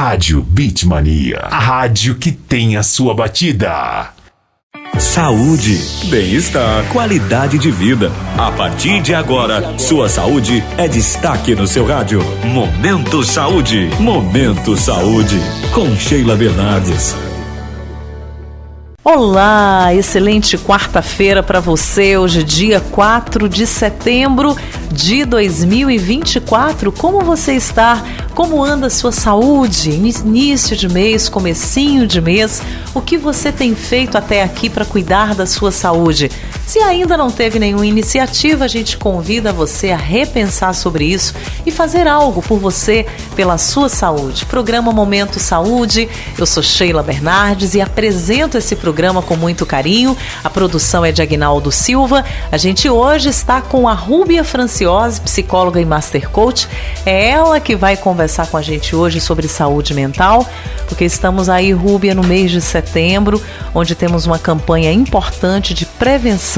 Rádio Beatmania, a rádio que tem a sua batida. Saúde, bem-estar, qualidade de vida. A partir de agora, sua saúde é destaque no seu rádio. Momento Saúde. Momento Saúde, com Sheila Bernardes. Olá, excelente quarta-feira para você, hoje dia 4 de setembro de 2024. Como você está? Como anda a sua saúde? Início de mês, comecinho de mês, o que você tem feito até aqui para cuidar da sua saúde? Se ainda não teve nenhuma iniciativa, a gente convida você a repensar sobre isso e fazer algo por você, pela sua saúde. Programa Momento Saúde, eu sou Sheila Bernardes e apresento esse programa com muito carinho. A produção é de Aguinaldo Silva. A gente hoje está com a Rúbia Franciose, psicóloga e Master Coach. É ela que vai conversar com a gente hoje sobre saúde mental, porque estamos aí, Rúbia, no mês de setembro, onde temos uma campanha importante de prevenção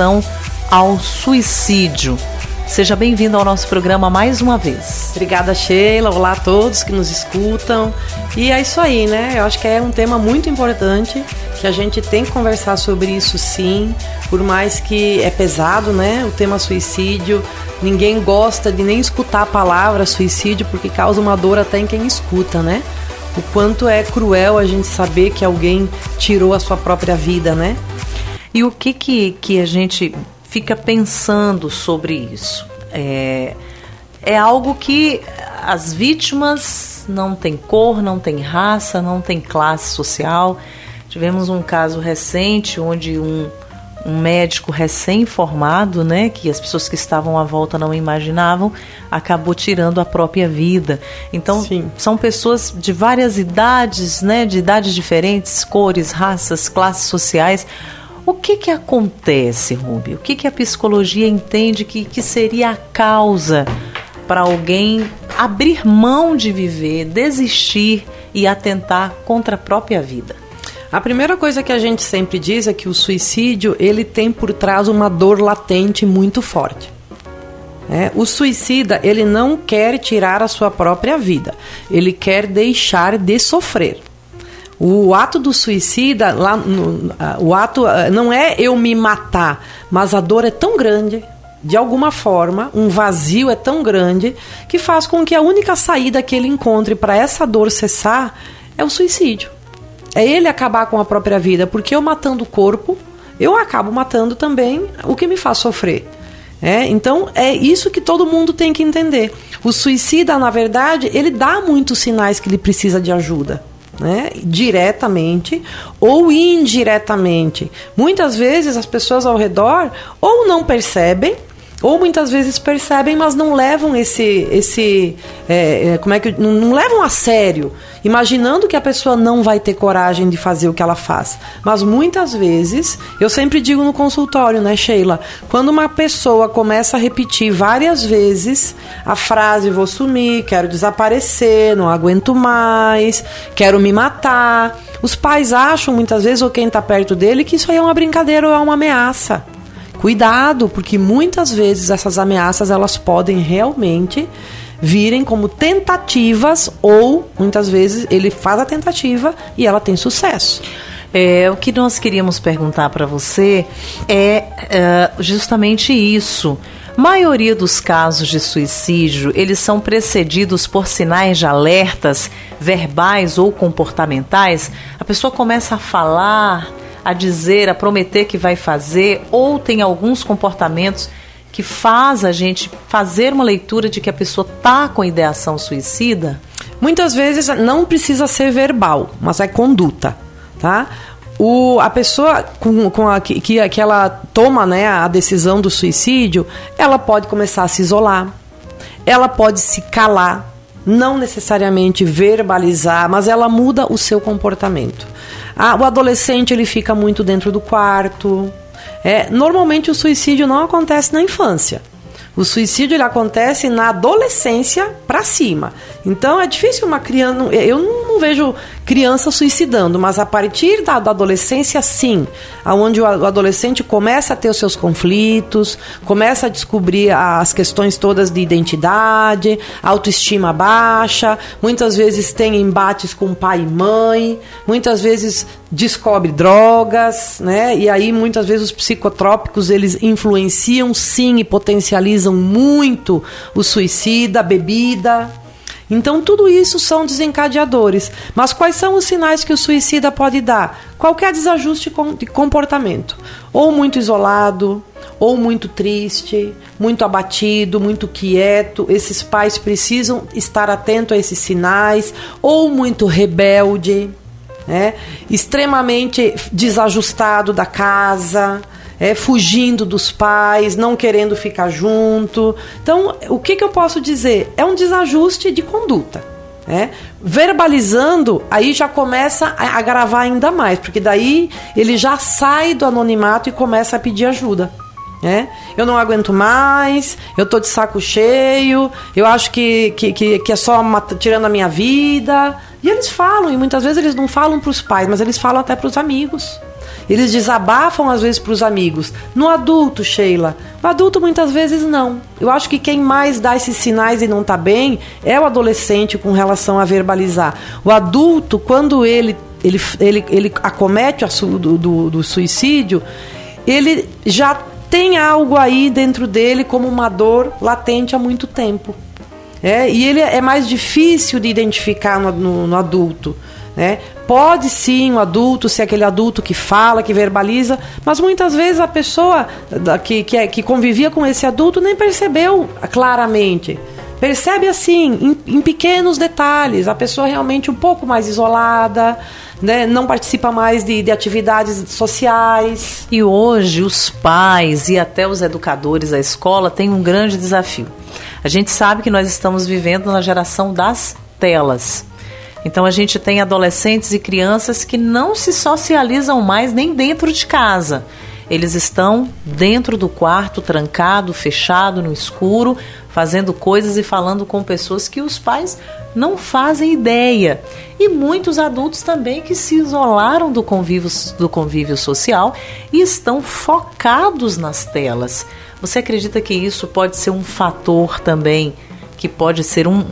ao suicídio. Seja bem-vindo ao nosso programa mais uma vez. Obrigada, Sheila. Olá a todos que nos escutam. E é isso aí, né? Eu acho que é um tema muito importante, que a gente tem que conversar sobre isso sim, por mais que é pesado, né? O tema suicídio, ninguém gosta de nem escutar a palavra suicídio, porque causa uma dor até em quem escuta, né? O quanto é cruel a gente saber que alguém tirou a sua própria vida, né? E o que a gente fica pensando sobre isso? É algo que as vítimas não têm cor, não têm raça, não têm classe social. Tivemos um caso recente onde um médico recém-formado, né, que as pessoas que estavam à volta não imaginavam, acabou tirando a própria vida. Então, sim, são pessoas de várias idades, né, de idades diferentes, cores, raças, classes sociais. O que acontece, Rúbia? O que a psicologia entende que seria a causa para alguém abrir mão de viver, desistir e atentar contra a própria vida? A primeira coisa que a gente sempre diz é que o suicídio, ele tem por trás uma dor latente muito forte. O suicida, ele não quer tirar a sua própria vida, ele quer deixar de sofrer. O ato do suicida, o ato não é eu me matar, mas a dor é tão grande, de alguma forma, um vazio é tão grande, que faz com que a única saída que ele encontre para essa dor cessar é o suicídio. É ele acabar com a própria vida, porque eu matando o corpo, eu acabo matando também o que me faz sofrer. Então, é isso que todo mundo tem que entender. O suicida, na verdade, ele dá muitos sinais que ele precisa de ajuda. Diretamente ou indiretamente. Muitas vezes as pessoas ao redor ou não percebem, ou muitas vezes percebem, mas não levam não levam a sério, imaginando que a pessoa não vai ter coragem de fazer o que ela faz. Mas muitas vezes, eu sempre digo no consultório, né, Sheila, quando uma pessoa começa a repetir várias vezes a frase vou sumir, quero desaparecer, não aguento mais, quero me matar, os pais acham muitas vezes, ou quem está perto dele, que isso aí é uma brincadeira ou é uma ameaça. Cuidado, porque muitas vezes essas ameaças elas podem realmente virem como tentativas, ou muitas vezes ele faz a tentativa e ela tem sucesso. O que nós queríamos perguntar para você é justamente isso. A maioria dos casos de suicídio, eles são precedidos por sinais de alertas verbais ou comportamentais. A pessoa começa a falar, a dizer, a prometer que vai fazer, ou tem alguns comportamentos que faz a gente fazer uma leitura de que a pessoa está com ideação suicida? Muitas vezes não precisa ser verbal, mas é conduta, tá? A pessoa que ela toma, né, a decisão do suicídio, ela pode começar a se isolar, ela pode se calar, não necessariamente verbalizar, mas ela muda o seu comportamento. O adolescente, ele fica muito dentro do quarto. Normalmente o suicídio não acontece na infância. O suicídio, ele acontece na adolescência para cima. Então é difícil uma criança... Eu não não vejo criança suicidando, mas a partir da adolescência, sim, onde o adolescente começa a ter os seus conflitos, começa a descobrir as questões todas de identidade, autoestima baixa, muitas vezes tem embates com pai e mãe, muitas vezes descobre drogas, né? E aí muitas vezes os psicotrópicos eles influenciam sim e potencializam muito o suicida, a bebida. Então tudo isso são desencadeadores. Mas quais são os sinais que o suicida pode dar? Qualquer desajuste de comportamento, ou muito isolado, ou muito triste, muito abatido, muito quieto. Esses pais precisam estar atentos a esses sinais, ou muito rebelde, né? Extremamente desajustado da casa, fugindo dos pais, não querendo ficar junto. Então, o que eu posso dizer? É um desajuste de conduta, né? Verbalizando, aí já começa a agravar ainda mais, porque daí ele já sai do anonimato e começa a pedir ajuda. Eu não aguento mais, eu tô de saco cheio, eu acho que é só tirando a minha vida. E eles falam, e muitas vezes eles não falam para os pais, mas eles falam até para os amigos. Eles desabafam às vezes para os amigos. No adulto, Sheila, no adulto muitas vezes não. Eu acho que quem mais dá esses sinais e não está bem é o adolescente com relação a verbalizar. O adulto, quando ele acomete do suicídio, ele já tem algo aí dentro dele como uma dor latente há muito tempo. E ele é mais difícil de identificar no adulto. Pode sim o adulto ser aquele adulto que fala, que verbaliza, mas muitas vezes a pessoa que convivia com esse adulto nem percebeu claramente. Percebe assim, em pequenos detalhes, a pessoa realmente um pouco mais isolada, né? Não participa mais de atividades sociais. E hoje os pais e até os educadores da escola têm um grande desafio. A gente sabe que nós estamos vivendo na geração das telas. Então a gente tem adolescentes e crianças que não se socializam mais nem dentro de casa. Eles estão dentro do quarto, trancado, fechado, no escuro, fazendo coisas e falando com pessoas que os pais não fazem ideia. E muitos adultos também que se isolaram do convívio social e estão focados nas telas. Você acredita que isso pode ser um fator também, que pode ser um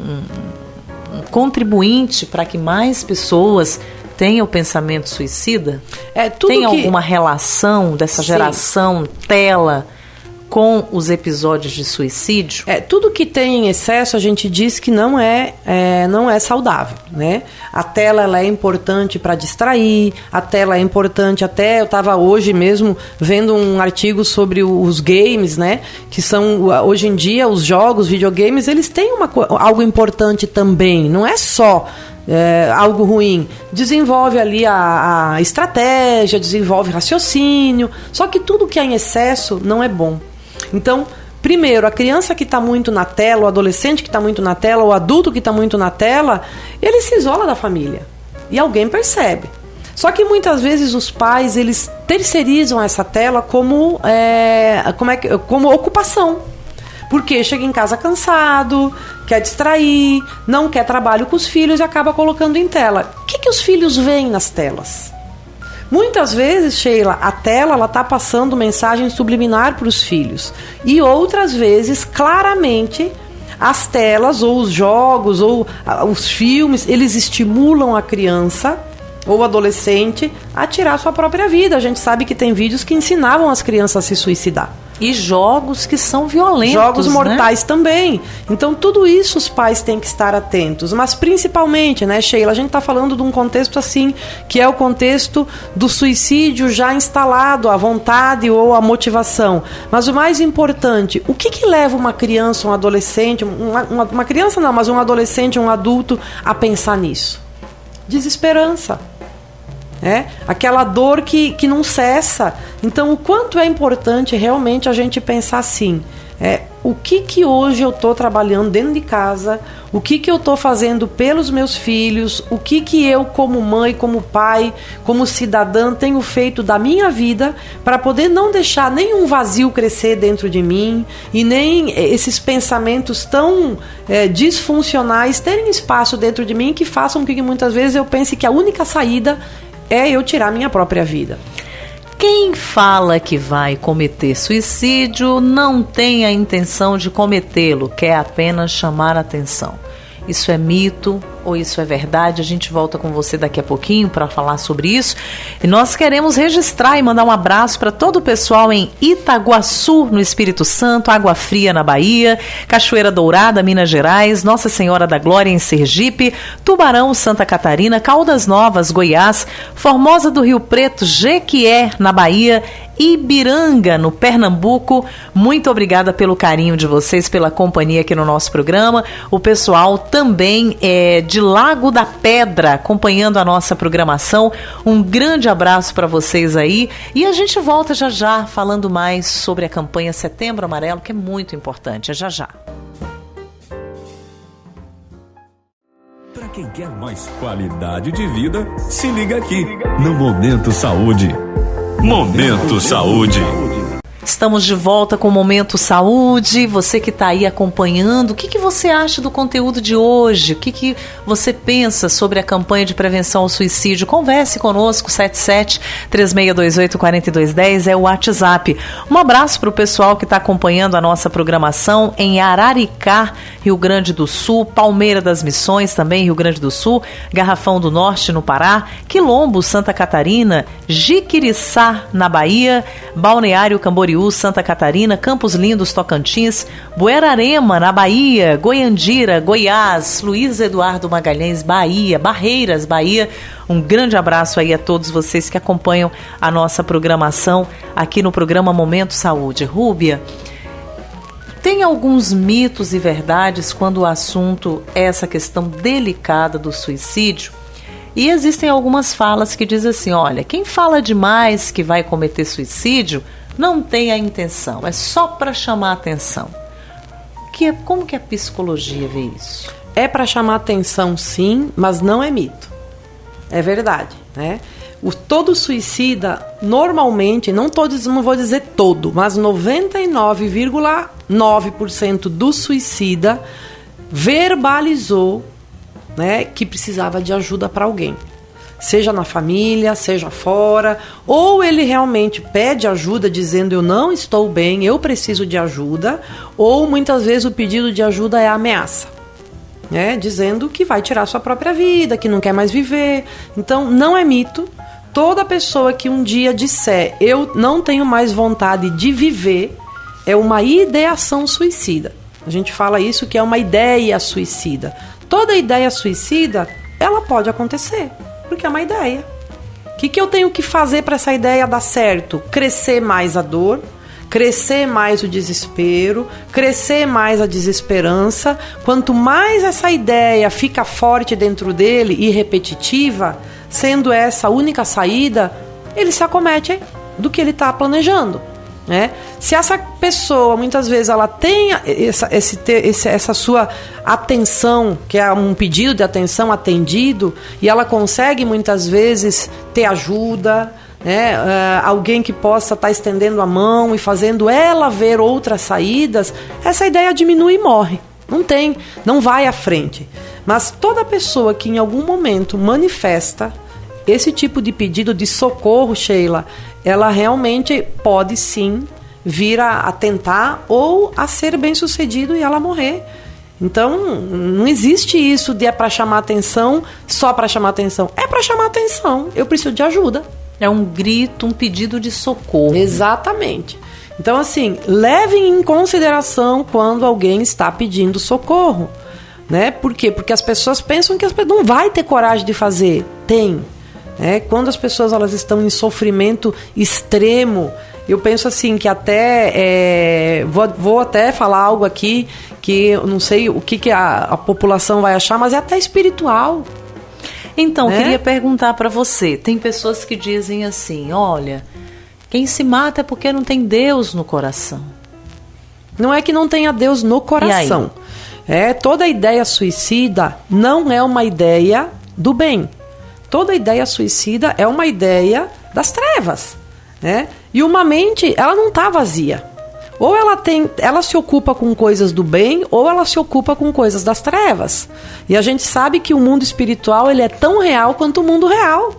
contribuinte para que mais pessoas tenham o pensamento suicida? Tem alguma relação dessa geração tela com os episódios de suicídio? Tudo que tem em excesso a gente diz que não é saudável, né? A tela ela é importante para distrair, a tela é importante até, eu estava hoje mesmo vendo um artigo sobre os games, né? Que são, hoje em dia, os jogos, videogames, eles têm algo importante também, não é só algo ruim. Desenvolve ali a estratégia, desenvolve raciocínio, só que tudo que é em excesso não é bom. Então, primeiro, a criança que está muito na tela, o adolescente que está muito na tela, o adulto que está muito na tela, ele se isola da família. E alguém percebe. Só que muitas vezes os pais, eles terceirizam essa tela como ocupação. Porque chega em casa cansado, quer distrair, não quer trabalho com os filhos e acaba colocando em tela. O que os filhos veem nas telas? Muitas vezes, Sheila, a tela está passando mensagem subliminar para os filhos. E outras vezes, claramente, as telas ou os jogos ou os filmes, eles estimulam a criança ou o adolescente a tirar sua própria vida. A gente sabe que tem vídeos que ensinavam as crianças a se suicidar. E jogos que são violentos, jogos mortais, né? Também. Então, tudo isso os pais têm que estar atentos. Mas, principalmente, né, Sheila, a gente está falando de um contexto assim, que é o contexto do suicídio já instalado, a vontade ou a motivação. Mas o mais importante, o que leva uma criança, um adolescente, uma criança não, mas um adolescente, um adulto a pensar nisso? Desesperança. Aquela dor que não cessa. Então, o quanto é importante realmente a gente pensar assim, o que hoje eu estou trabalhando dentro de casa, o que eu estou fazendo pelos meus filhos, o que eu, como mãe, como pai, como cidadã, tenho feito da minha vida para poder não deixar nenhum vazio crescer dentro de mim e nem esses pensamentos tão disfuncionais terem espaço dentro de mim que façam com que muitas vezes eu pense que a única saída é eu tirar minha própria vida. Quem fala que vai cometer suicídio não tem a intenção de cometê-lo, quer apenas chamar a atenção. Isso é mito ou isso é verdade? A gente volta com você daqui a pouquinho para falar sobre isso. E nós queremos registrar e mandar um abraço para todo o pessoal em Itaguaçu, no Espírito Santo, Água Fria, na Bahia, Cachoeira Dourada, Minas Gerais, Nossa Senhora da Glória, em Sergipe, Tubarão, Santa Catarina, Caldas Novas, Goiás, Formosa do Rio Preto, Jequié, na Bahia, Ibiranga, no Pernambuco. Muito obrigada pelo carinho de vocês, pela companhia aqui no nosso programa. O pessoal também de Lago da Pedra, acompanhando a nossa programação. Um grande abraço para vocês aí. E a gente volta já já, falando mais sobre a campanha Setembro Amarelo, que é muito importante. É já já. Para quem quer mais qualidade de vida, se liga aqui no Momento Saúde. Momento Saúde. Estamos de volta com o Momento Saúde. Você que está aí acompanhando, o que você acha do conteúdo de hoje? O que você pensa sobre a campanha de prevenção ao suicídio? Converse conosco, 77-3628-4210 é o WhatsApp. Um abraço para o pessoal que está acompanhando a nossa programação em Araricá, Rio Grande do Sul, Palmeira das Missões, também Rio Grande do Sul, Garrafão do Norte, no Pará, Quilombo, Santa Catarina, Jiquiriçá, na Bahia, Balneário Camboriú, Santa Catarina, Campos Lindos, Tocantins, Buerarema, na Bahia, Goiandira, Goiás, Luiz Eduardo Magalhães, Bahia, Barreiras, Bahia. Um grande abraço aí a todos vocês que acompanham a nossa programação aqui no programa Momento Saúde. Rúbia, tem alguns mitos e verdades quando o assunto é essa questão delicada do suicídio? E existem algumas falas que dizem assim, olha, quem fala demais que vai cometer suicídio não tem a intenção, é só para chamar a atenção. Como que a psicologia vê isso? É para chamar atenção, sim, mas não é mito. É verdade, né? Todo suicida, normalmente, não vou dizer todo, mas 99,9% do suicida verbalizou, né, que precisava de ajuda para alguém. Seja na família, seja fora, ou ele realmente pede ajuda dizendo eu não estou bem, eu preciso de ajuda, ou muitas vezes o pedido de ajuda é ameaça, né? Dizendo que vai tirar sua própria vida, que não quer mais viver. Então não é mito. Toda pessoa que um dia disser eu não tenho mais vontade de viver é uma ideação suicida. A gente fala isso que é uma ideia suicida. Toda ideia suicida, ela pode acontecer. Porque é uma ideia. O que eu tenho que fazer para essa ideia dar certo? Crescer mais a dor, crescer mais o desespero, crescer mais a desesperança. Quanto mais essa ideia fica forte dentro dele e repetitiva, sendo essa a única saída, ele se acomete do que ele está planejando. Né? Se essa pessoa muitas vezes ela tem essa sua atenção, que é um pedido de atenção atendido, e ela consegue muitas vezes ter ajuda, né? Alguém que possa estar estendendo a mão e fazendo ela ver outras saídas, essa ideia diminui e morre. Não vai à frente. Mas toda pessoa que em algum momento manifesta esse tipo de pedido de socorro, Sheila, ela realmente pode sim vir a tentar ou a ser bem-sucedido e ela morrer. Então, não existe isso de é para chamar atenção, só para chamar atenção. É para chamar atenção, eu preciso de ajuda. É um grito, um pedido de socorro. Exatamente. Então, assim, levem em consideração quando alguém está pedindo socorro. Né? Por quê? Porque as pessoas pensam que não vai ter coragem de fazer. Tem. Quando as pessoas elas estão em sofrimento extremo, eu penso assim que até vou até falar algo aqui que eu não sei o que a população vai achar, mas é até espiritual. Então, queria perguntar para você, tem pessoas que dizem assim, olha, quem se mata é porque não tem Deus no coração. Não é que não tenha Deus no coração. Toda ideia suicida não é uma ideia do bem. Toda ideia suicida é uma ideia das trevas, né? E uma mente, ela não está vazia. Ou ela se ocupa com coisas do bem, ou ela se ocupa com coisas das trevas. E a gente sabe que o mundo espiritual, ele é tão real quanto o mundo real.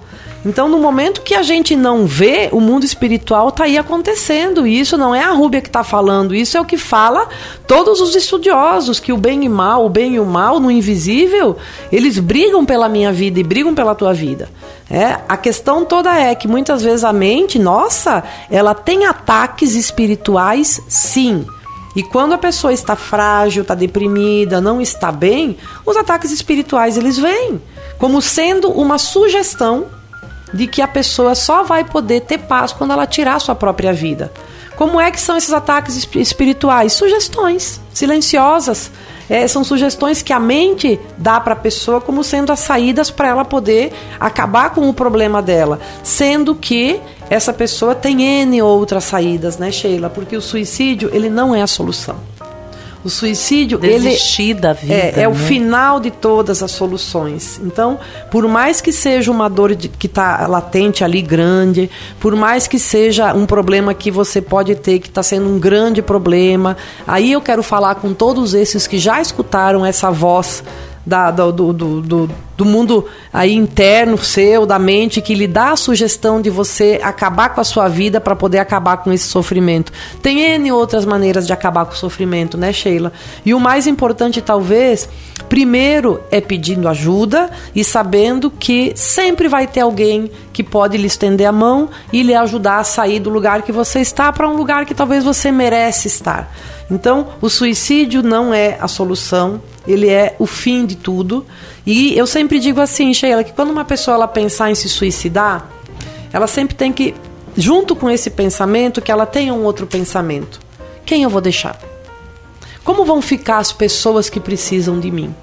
Então, no momento que a gente não vê, o mundo espiritual está aí acontecendo. E isso não é a Rúbia que está falando, isso é o que fala todos os estudiosos, que o bem e o mal, no invisível, eles brigam pela minha vida e brigam pela tua vida. A questão toda é que muitas vezes a mente, ela tem ataques espirituais, sim. E quando a pessoa está frágil, está deprimida, não está bem, os ataques espirituais, eles vêm como sendo uma sugestão de que a pessoa só vai poder ter paz quando ela tirar a sua própria vida. Como é que são esses ataques espirituais? Sugestões silenciosas. São sugestões que a mente dá para a pessoa como sendo as saídas para ela poder acabar com o problema dela. Sendo que essa pessoa tem N outras saídas, né, Sheila? Porque o suicídio, ele não é a solução. O suicídio, desistir da vida, é o final de todas as soluções. Então, por mais que seja uma dor que está latente ali, grande, por mais que seja um problema que você pode ter, que está sendo um grande problema, aí eu quero falar com todos esses que já escutaram essa voz do mundo aí interno seu, da mente, que lhe dá a sugestão de você acabar com a sua vida para poder acabar com esse sofrimento. Tem N outras maneiras de acabar com o sofrimento, né, Sheila? E o mais importante, talvez, primeiro é pedindo ajuda e sabendo que sempre vai ter alguém que pode lhe estender a mão e lhe ajudar a sair do lugar que você está para um lugar que talvez você merece estar. Então, o suicídio não é a solução, ele é o fim de tudo. E eu sempre digo assim, Sheila, que quando uma pessoa ela pensar em se suicidar, ela sempre tem que, junto com esse pensamento, que ela tenha um outro pensamento. Quem eu vou deixar? Como vão ficar as pessoas que precisam de mim?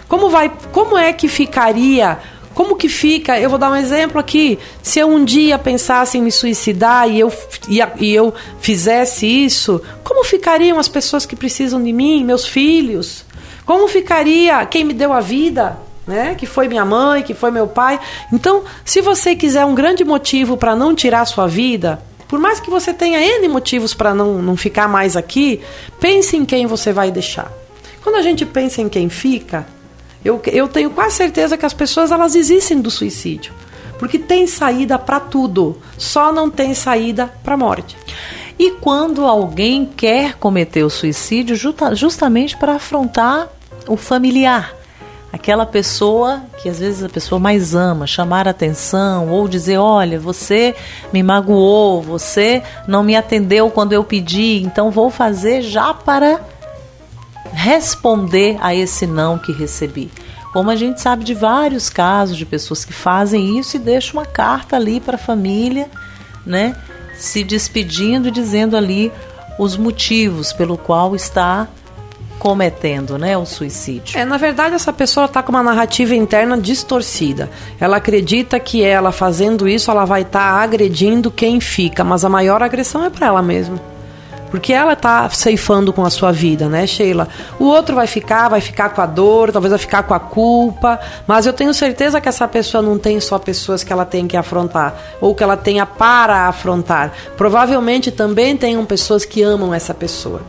Como é que ficaria... Como que fica, eu vou dar um exemplo aqui, se eu um dia pensasse em me suicidar e eu fizesse isso, como ficariam as pessoas que precisam de mim, meus filhos? Como ficaria quem me deu a vida, né? Que foi minha mãe, que foi meu pai? Então, se você quiser um grande motivo para não tirar a sua vida, por mais que você tenha N motivos para não ficar mais aqui, pense em quem você vai deixar. Quando a gente pensa em quem fica... Eu tenho quase certeza que as pessoas elas desistem do suicídio. Porque tem saída para tudo. Só não tem saída para a morte. E quando alguém quer cometer o suicídio justamente para afrontar o familiar. Aquela pessoa que às vezes a pessoa mais ama, chamar a atenção ou dizer, olha, você me magoou, você não me atendeu quando eu pedi, então vou fazer já para... responder a esse não que recebi. Como a gente sabe de vários casos de pessoas que fazem isso e deixam uma carta ali para a família, né, se despedindo e dizendo ali os motivos pelo qual está cometendo, né, o suicídio. Na verdade, essa pessoa está com uma narrativa interna distorcida. Ela acredita que ela fazendo isso, ela vai estar agredindo quem fica, mas a maior agressão é para ela mesma. Porque ela está ceifando com a sua vida, né, Sheila? O outro vai ficar com a dor, talvez vai ficar com a culpa, mas eu tenho certeza que essa pessoa não tem só pessoas que ela tem que afrontar, ou que ela tenha para afrontar. Provavelmente também tenham pessoas que amam essa pessoa.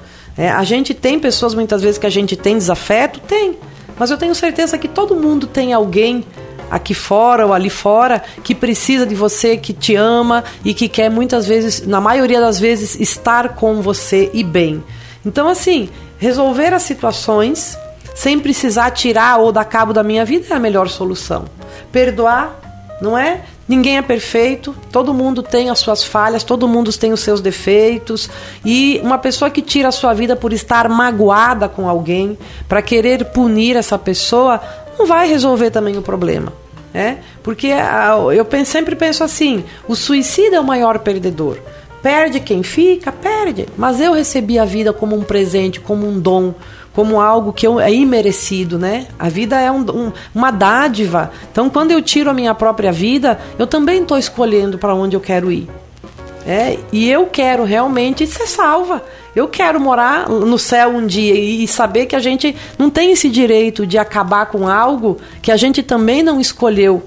A gente tem pessoas, muitas vezes, que a gente tem desafeto? Tem. Mas eu tenho certeza que todo mundo tem alguém aqui fora ou ali fora, que precisa de você, que te ama e que quer muitas vezes, na maioria das vezes, estar com você e bem. Então, assim, resolver as situações sem precisar tirar ou dar cabo da minha vida é a melhor solução. Perdoar, não é? Ninguém é perfeito, todo mundo tem as suas falhas, todo mundo tem os seus defeitos, e uma pessoa que tira a sua vida por estar magoada com alguém, para querer punir essa pessoa, não vai resolver também o problema. Porque eu sempre penso assim, o suicida é o maior perdedor. Perde quem fica, perde. Mas eu recebi a vida como um presente, como um dom, como algo que é imerecido, né? A vida é uma dádiva. Então, quando eu tiro a minha própria vida, eu também estou escolhendo para onde eu quero ir. E eu quero realmente ser salva. Eu quero morar no céu um dia e saber que a gente não tem esse direito de acabar com algo que a gente também não escolheu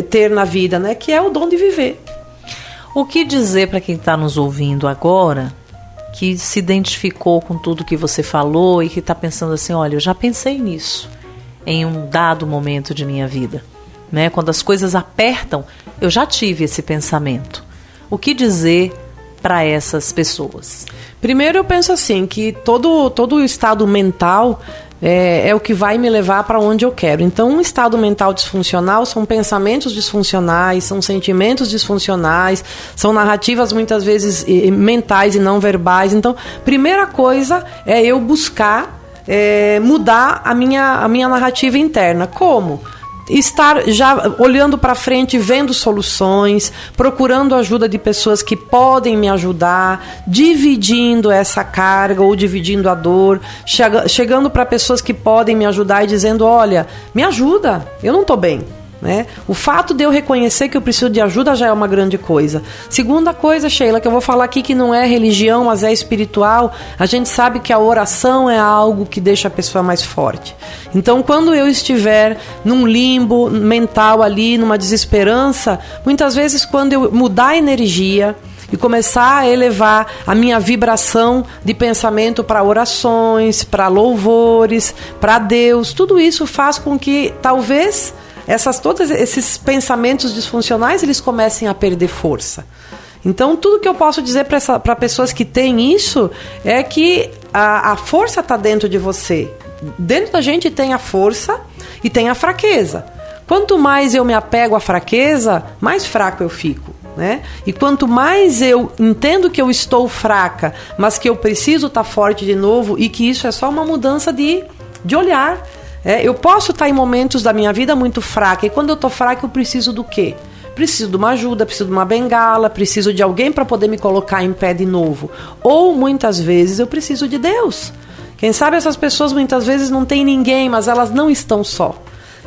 ter na vida, né? Que é o dom de viver. O que dizer para quem está nos ouvindo agora, que se identificou com tudo que você falou e que está pensando assim, olha, eu já pensei nisso em um dado momento de minha vida, né? Quando as coisas apertam, eu já tive esse pensamento. O que dizer para essas pessoas? Primeiro eu penso assim, que todo o estado mental é o que vai me levar para onde eu quero. Então, um estado mental disfuncional são pensamentos disfuncionais, são sentimentos disfuncionais, são narrativas muitas vezes mentais e não verbais. Então, primeira coisa é eu buscar mudar a minha narrativa interna. Como? Estar já olhando para frente, vendo soluções, procurando ajuda de pessoas que podem me ajudar, dividindo essa carga ou dividindo a dor, chegando para pessoas que podem me ajudar e dizendo, olha, me ajuda, eu não estou bem. Né? O fato de eu reconhecer que eu preciso de ajuda já é uma grande coisa. Segunda coisa, Sheila, que eu vou falar aqui, que não é religião, mas é espiritual. A gente sabe que a oração é algo que deixa a pessoa mais forte. Então, quando eu estiver num limbo mental ali, numa desesperança, muitas vezes quando eu mudar a energia e começar a elevar a minha vibração de pensamento para orações, para louvores, para Deus, tudo isso faz com que talvez todos esses pensamentos disfuncionais, eles comecem a perder força. Então, tudo que eu posso dizer para pessoas que têm isso é que a força está dentro de você. Dentro da gente tem a força e tem a fraqueza. Quanto mais eu me apego à fraqueza, mais fraco eu fico. Né? E quanto mais eu entendo que eu estou fraca, mas que eu preciso estar forte de novo e que isso é só uma mudança de olhar. Eu posso estar em momentos da minha vida muito fraca, e quando eu estou fraca eu preciso do quê? Preciso de uma ajuda, preciso de uma bengala, preciso de alguém para poder me colocar em pé de novo. Ou muitas vezes eu preciso de Deus. Quem sabe essas pessoas muitas vezes não têm ninguém, mas elas não estão só.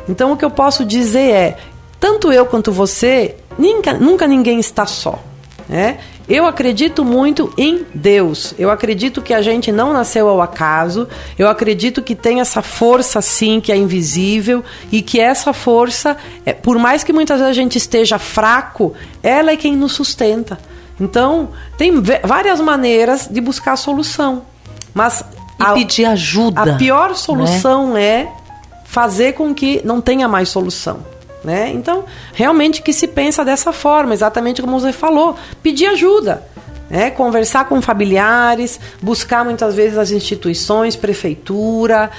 Então o que eu posso dizer é, tanto eu quanto você, nunca ninguém está só. Eu acredito muito em Deus. Eu acredito que a gente não nasceu ao acaso. Eu acredito que tem essa força sim, que é invisível, e que essa força, por mais que muitas vezes a gente esteja fraco, ela é quem nos sustenta. Então, tem várias maneiras de buscar a solução. Mas pedir ajuda. A pior solução é fazer com que não tenha mais solução. Então, realmente que se pensa dessa forma, exatamente como você falou, pedir ajuda, conversar com familiares, buscar muitas vezes as instituições, prefeitura,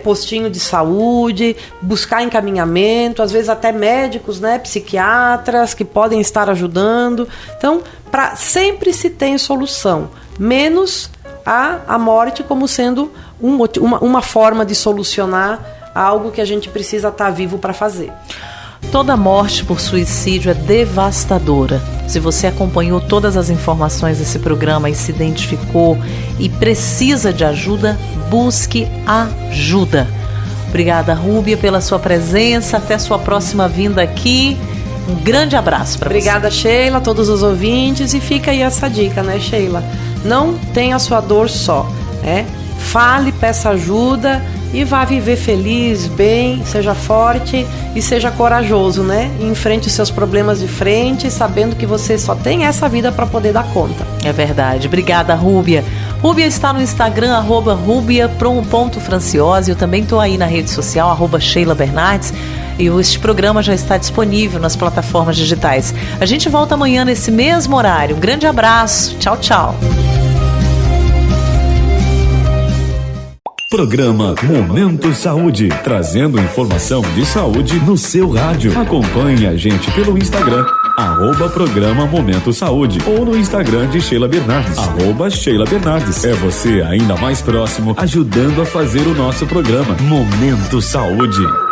postinho de saúde, buscar encaminhamento, às vezes até médicos, psiquiatras que podem estar ajudando. Então, sempre se tem solução, menos a morte como sendo uma forma de solucionar algo que a gente precisa estar vivo para fazer. Toda morte por suicídio é devastadora. Se você acompanhou todas as informações desse programa e se identificou e precisa de ajuda, busque ajuda. Obrigada, Rúbia, pela sua presença. Até sua próxima vinda aqui. Um grande abraço para você. Obrigada, Sheila, a todos os ouvintes. E fica aí essa dica, Sheila? Não tenha a sua dor só. Fale, peça ajuda e vá viver feliz, bem, seja forte e seja corajoso, E enfrente os seus problemas de frente, sabendo que você só tem essa vida para poder dar conta. É verdade. Obrigada, Rúbia. Rúbia está no Instagram, @rubia.franciose. Eu também estou aí na rede social, @Sheila Bernardes. E este programa já está disponível nas plataformas digitais. A gente volta amanhã nesse mesmo horário. Um grande abraço. Tchau, tchau. Programa Momento Saúde, trazendo informação de saúde no seu rádio. Acompanhe a gente pelo Instagram, @Programa Momento Saúde, ou no Instagram de Sheila Bernardes, @Sheila Bernardes. É você ainda mais próximo, ajudando a fazer o nosso programa Momento Saúde.